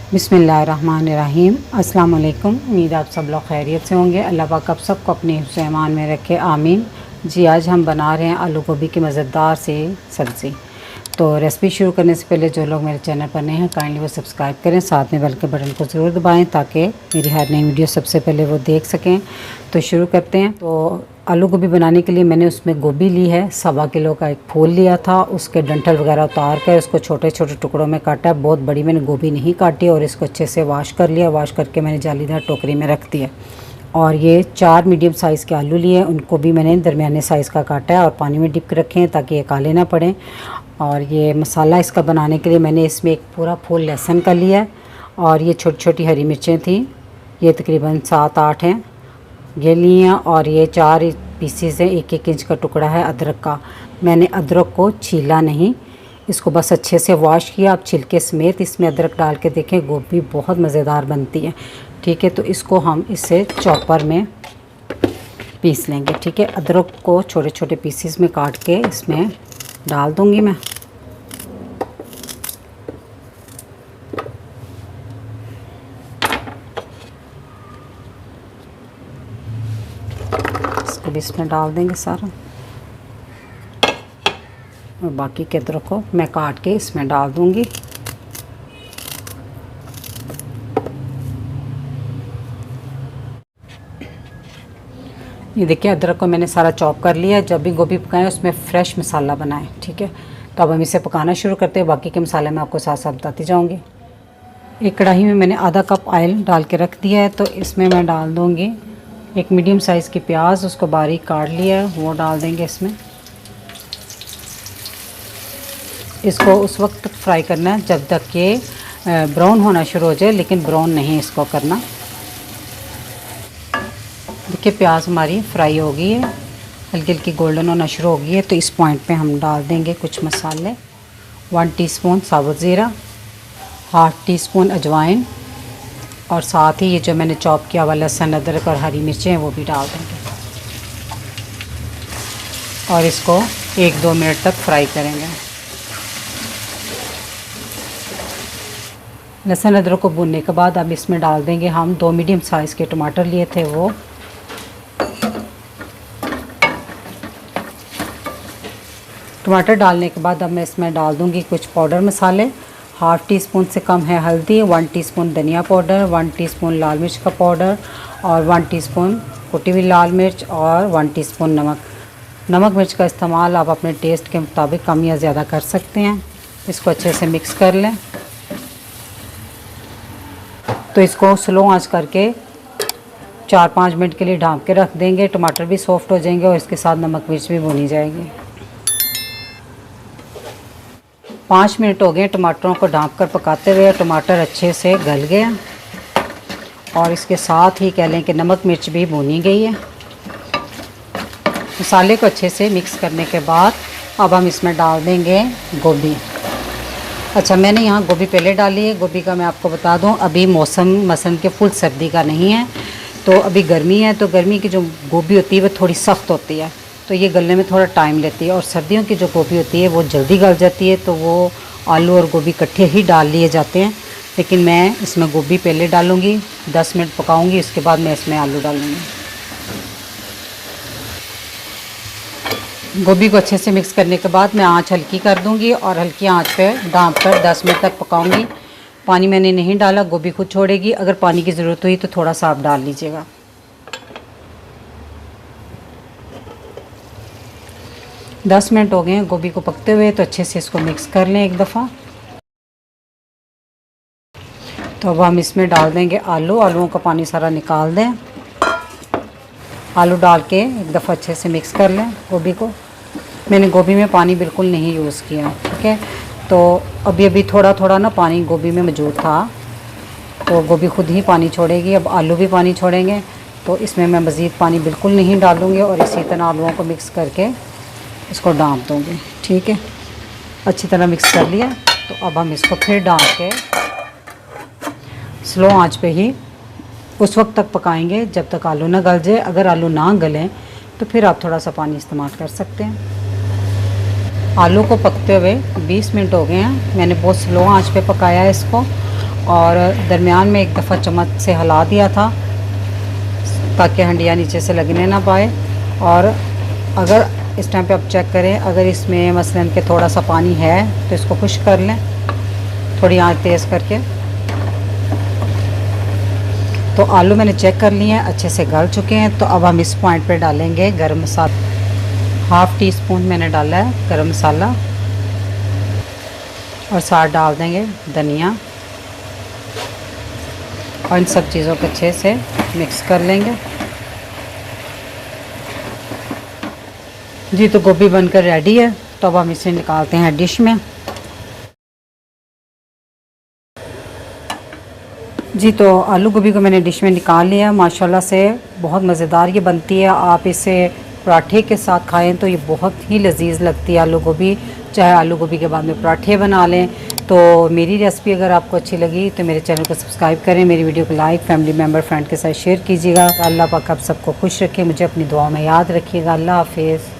बिस्मिल्लाहिर्रहमानिर्रहीम। अस्सलाम वालेकुम। उम्मीद आप सब लोग खैरियत से होंगे। अल्लाह पाक आप सबको अपने हिफ्ज़ ईमान में रखे, आमीन। जी, आज हम बना रहे हैं आलू गोभी की मज़ेदार से सब्ज़ी। तो रेसिपी शुरू करने से पहले जो लोग मेरे चैनल पर नए हैं काइंडली वो सब्सक्राइब करें, साथ में बेल के बटन को ज़रूर दबाएं ताकि मेरी हर नई वीडियो सबसे पहले वो देख सकें। तो शुरू करते हैं। तो आलू गोभी बनाने के लिए मैंने उसमें गोभी ली है, 1.25 किलो का एक फूल लिया था। उसके डंठल वगैरह उतार कर उसको छोटे छोटे टुकड़ों में काटा। बहुत बड़ी मैंने गोभी नहीं काटी और इसको अच्छे से वॉश कर लिया। वॉश करके मैंने जालीदार टोकरी में रख दिया। और ये 4 मीडियम साइज़ के आलू लिए हैं, उनको भी मैंने दरमियाने साइज़ का काटा है और पानी में डिप रखे हैं ताकि ये काले ना पड़ें। और ये मसाला इसका बनाने के लिए मैंने इसमें एक पूरा फूल लहसुन का लिया है और ये छोटी छोटी हरी मिर्चें थी, ये तकरीबन 7-8 हैं, ये लिए हैं। और ये 4 पीसीस हैं, 1-1 इंच का टुकड़ा है अदरक का। मैंने अदरक को छीला नहीं, इसको बस अच्छे से वॉश किया। आप छिलके समेत इसमें अदरक डाल के देखें, गोभी बहुत मज़ेदार बनती है। ठीक है, तो इसको हम इससे चॉपर में पीस लेंगे। ठीक है, अदरक को छोटे छोटे पीसीस में काट के इसमें डाल दूंगी मैं। इसको भी इसमें डाल देंगे सारा और बाकी के अदरक को मैं काट के इसमें डाल दूंगी। ये देखिए, अदरक को मैंने सारा चॉप कर लिया। जब भी गोभी पकाएं उसमें फ़्रेश मसाला बनाएं। ठीक है, तो अब हम इसे पकाना शुरू करते हैं। बाकी के मसाले मैं आपको साथ साथ बताती जाऊंगी। एक कढ़ाई में मैंने आधा कप ऑयल डाल के रख दिया है, तो इसमें मैं डाल दूंगी एक मीडियम साइज़ की प्याज, उसको बारीक काट लिया है, वो डाल देंगे इसमें। इसको उस वक्त तक फ्राई करना है जब तक कि ब्राउन होना शुरू हो जाए, लेकिन ब्राउन नहीं इसको करना। देखिए, प्याज हमारी फ्राई हो गई है, हल्की हल्की गोल्डन होना शुरू हो गई है। तो इस पॉइंट पे हम डाल देंगे कुछ मसाले। 1 टीस्पून साबुत ज़ीरा, 1/2 टीस्पून अजवाइन और साथ ही ये जो मैंने चॉप किया हुआ लहसुन, अदरक और हरी मिर्चें हैं वो भी डाल देंगे और इसको 1-2 मिनट तक फ्राई करेंगे। लहसुन अदरक को भूनने के बाद अब इसमें डाल देंगे हम 2 मीडियम साइज़ के टमाटर लिए थे वो। टमाटर डालने के बाद अब मैं इसमें डाल दूंगी कुछ पाउडर मसाले। 1/2 टीस्पून से कम है हल्दी, 1 टीस्पून धनिया पाउडर, 1 टीस्पून लाल मिर्च का पाउडर और 1 टीस्पून कुटी हुई लाल मिर्च और 1 टीस्पून नमक। नमक मिर्च का इस्तेमाल आप अपने टेस्ट के मुताबिक कम या ज़्यादा कर सकते हैं। इसको अच्छे से मिक्स कर लें। तो इसको स्लो आंच करके 4-5 मिनट के लिए ढाँप के रख देंगे। टमाटर भी सॉफ्ट हो जाएंगे और इसके साथ नमक मिर्च भी भुनी जाएगी। 5 मिनट हो गए टमाटरों को ढाँप कर पकाते हुए। टमाटर अच्छे से गल गया और इसके साथ ही कह लें कि नमक मिर्च भी भुनी गई है। मसाले को अच्छे से मिक्स करने के बाद अब हम इसमें डाल देंगे गोभी। अच्छा, मैंने यहाँ गोभी पहले डाली है। गोभी का मैं आपको बता दूँ, अभी मौसम मसलन के फुल सर्दी का नहीं है, तो अभी गर्मी है, तो गर्मी की जो गोभी होती है वो थोड़ी सख्त होती है, तो ये गलने में थोड़ा टाइम लेती है। और सर्दियों की जो गोभी होती है वो जल्दी गल जाती है, तो वो आलू और गोभी इकट्ठे ही डाल लिए जाते हैं। लेकिन मैं इसमें गोभी पहले डालूँगी, 10 मिनट पकाऊँगी, उसके बाद मैं इसमें आलू डालूँगी। गोभी को अच्छे से मिक्स करने के बाद मैं आंच हल्की कर दूंगी और हल्की आंच पे ढाँप कर 10 मिनट तक पकाऊंगी। पानी मैंने नहीं डाला, गोभी खुद छोड़ेगी। अगर पानी की ज़रूरत हुई तो थोड़ा सा आप डाल लीजिएगा। दस मिनट हो गए हैं गोभी को पकते हुए, तो अच्छे से इसको मिक्स कर लें एक दफ़ा। तो अब हम इसमें डाल देंगे आलू। आलूओं का पानी सारा निकाल दें। आलू डाल के एक दफ़ा अच्छे से मिक्स कर लें गोभी को। मैंने गोभी में पानी बिल्कुल नहीं यूज़ किया। ठीक है, तो अभी अभी थोड़ा थोड़ा ना पानी गोभी में मौजूद था, तो गोभी खुद ही पानी छोड़ेगी। अब आलू भी पानी छोड़ेंगे, तो इसमें मैं मज़ीद पानी बिल्कुल नहीं डालूँगी और इसी तरह आलूओं को मिक्स करके इसको ढाँप दूँगी। ठीक है, अच्छी तरह मिक्स कर लिया। तो अब हम इसको फिर ढाँप के स्लो आंच पे ही उस वक्त तक पकाएंगे जब तक आलू ना गल जाए। अगर आलू ना गलें तो फिर आप थोड़ा सा पानी इस्तेमाल कर सकते हैं। आलू को पकते हुए 20 मिनट हो गए हैं। मैंने बहुत स्लो आंच पे पकाया है इसको और दरमियान में एक दफ़ा चम्मच से हिला दिया था ताकि हंडिया नीचे से लगने ना पाए। और अगर इस टाइम पे आप चेक करें, अगर इसमें मसलन के थोड़ा सा पानी है तो इसको खुश्क कर लें थोड़ी आंच तेज़ करके। तो आलू मैंने चेक कर लिए हैं, अच्छे से गल चुके हैं। तो अब हम इस पॉइंट पे डालेंगे गरम मसाला। हाफ़ टी स्पून मैंने डाला है गरम मसाला और साथ डाल देंगे धनिया और इन सब चीज़ों को अच्छे से मिक्स कर लेंगे। जी तो गोभी बनकर रेडी है। तो अब हम इसे निकालते हैं डिश में। जी तो आलू गोभी को मैंने डिश में निकाल लिया। माशाल्लाह से बहुत मज़ेदार ये बनती है। आप इसे पराठे के साथ खाएं तो ये बहुत ही लजीज लगती है आलू गोभी। चाहे आलू गोभी के बाद में पराठे बना लें। तो मेरी रेसिपी अगर आपको अच्छी लगी तो मेरे चैनल को सब्सक्राइब करें, मेरी वीडियो को लाइक, फैमिली मेम्बर, फ्रेंड के साथ शेयर कीजिएगा। अल्लाह पाक आप सबको खुश रखे, मुझे अपनी दुआ में याद रखिएगा। अल्लाह हाफिज़।